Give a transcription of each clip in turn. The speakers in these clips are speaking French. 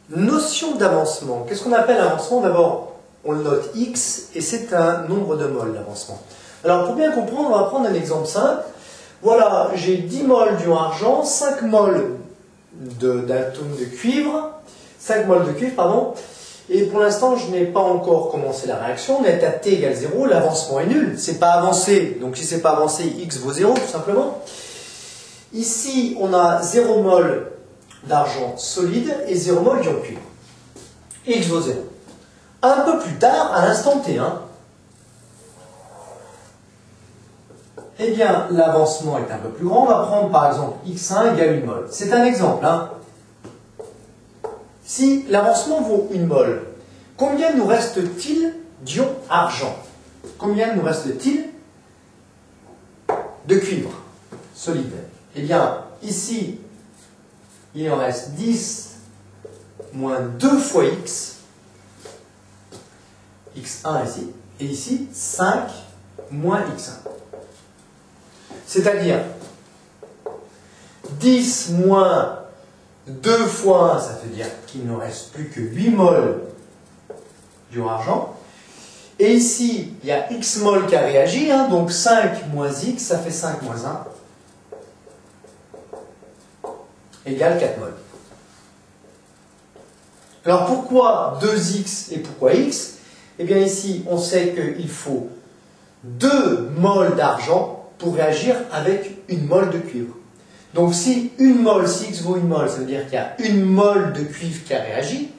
Notion d'avancement. Qu'est-ce qu'on appelle avancement? D'abord, on le note X et c'est un nombre de moles d'avancement. Alors, pour bien comprendre, on va prendre un exemple simple. Voilà, j'ai 10 moles d'ion argent, 5 moles d'atomes de cuivre, 5 moles de cuivre, pardon. Et pour l'instant, je n'ai pas encore commencé la réaction. On est à T égale 0, l'avancement est nul. C'est pas avancé, donc si c'est pas avancé, X vaut 0, tout simplement. Ici, on a 0 mol d'argent solide et 0 mol d'ion cuivre. X vaut 0. Un peu plus tard, à l'instant T1, eh bien, l'avancement est un peu plus grand. On va prendre par exemple X1 égale 1 mol. C'est un exemple. Si l'avancement vaut 1 mol, combien nous reste-t-il d'ion argent? Combien nous reste-t-il de cuivre solide? Eh bien, ici, il en reste 10 moins 2 fois X, X1 ici, et ici 5 moins X1. C'est-à-dire 10 moins 2 fois 1, ça veut dire qu'il ne reste plus que 8 moles d'ion argent. Et ici, il y a X mol qui a réagi, donc 5 moins X, ça fait 5 moins 1, égale 4 moles. Alors pourquoi 2X et pourquoi X? Eh bien ici, on sait qu'il faut 2 moles d'argent pour réagir avec 1 mol de cuivre. Donc si 1 mol, si X vaut 1 mol, ça veut dire qu'il y a 1 mol de cuivre qui a réagi.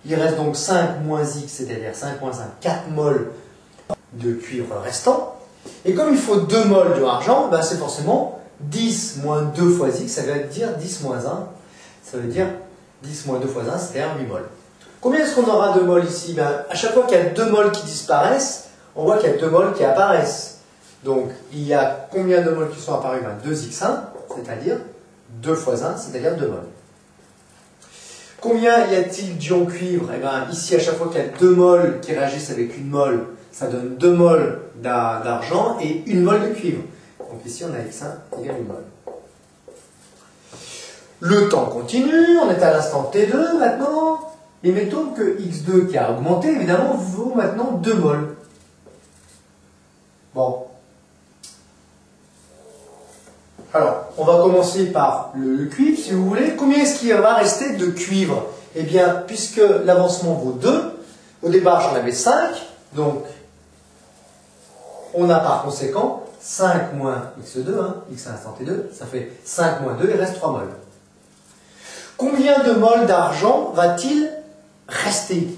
Il reste donc 5 moins X, c'est-à-dire 5 moins 1, 4 mols de cuivre restant. Et comme il faut 2 mols d'argent, ben c'est forcément 10 moins 2 fois X, ça veut dire 10 moins 1. Ça veut dire 10 moins 2 fois 1, c'est-à-dire 8 mols. Combien est-ce qu'on aura de mols ici? Ben, à chaque fois qu'il y a 2 mols qui disparaissent, on voit qu'il y a 2 mols qui apparaissent. Donc, il y a combien de mols qui sont apparus? Ben, 2X1, c'est-à-dire 2 fois 1, c'est-à-dire 2 mols. Combien y a-t-il d'ion cuivre? Eh bien, ici, à chaque fois qu'il y a 2 mols qui réagissent avec 1 mol, ça donne 2 mols d'argent et 1 mol de cuivre. Donc ici, on a X1 égale 1 mol. Le temps continue, on est à l'instant T2 maintenant, et mettons que X2 qui a augmenté, évidemment, vaut maintenant 2 mols. Bon. Alors, on va commencer par le cuivre, si vous voulez. Combien est-ce qu'il va rester de cuivre? Eh bien, puisque l'avancement vaut 2, au départ j'en avais 5, donc on a par conséquent 5 moins X2, X1 instant T2, ça fait 5 moins 2, il reste 3 mols. Combien de mols d'argent va-t-il rester?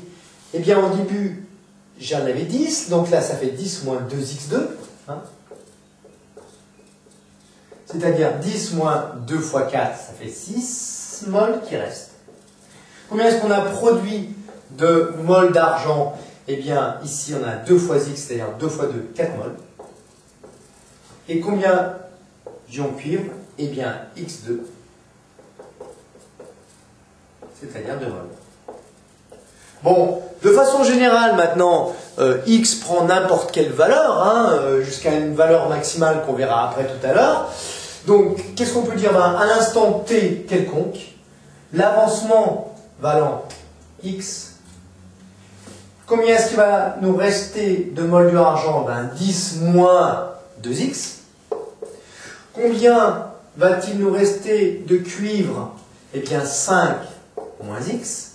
Eh bien, au début, j'en avais 10, donc là, ça fait 10 moins 2X2. C'est-à-dire 10 moins 2 fois 4, ça fait 6 mols qui restent. Combien est-ce qu'on a produit de mols d'argent? Eh bien, ici, on a 2 fois X, c'est-à-dire 2 fois 2, 4 mols. Et combien d'ion cuivre? Eh bien, X2, c'est-à-dire 2 mols. Bon, de façon générale, maintenant, X prend n'importe quelle valeur, jusqu'à une valeur maximale qu'on verra après tout à l'heure. Donc, qu'est-ce qu'on peut dire? À l'instant T quelconque, l'avancement valant X, combien est-ce qu'il va nous rester de mols d'argent? 10 moins 2X. Combien va-t-il nous rester de cuivre? Eh bien, 5 moins X.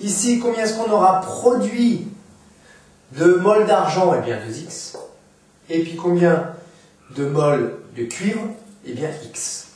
Ici, combien est-ce qu'on aura produit de mols d'argent? Eh bien, 2X. Et puis, combien de mols de cuivre? Eh bien, X.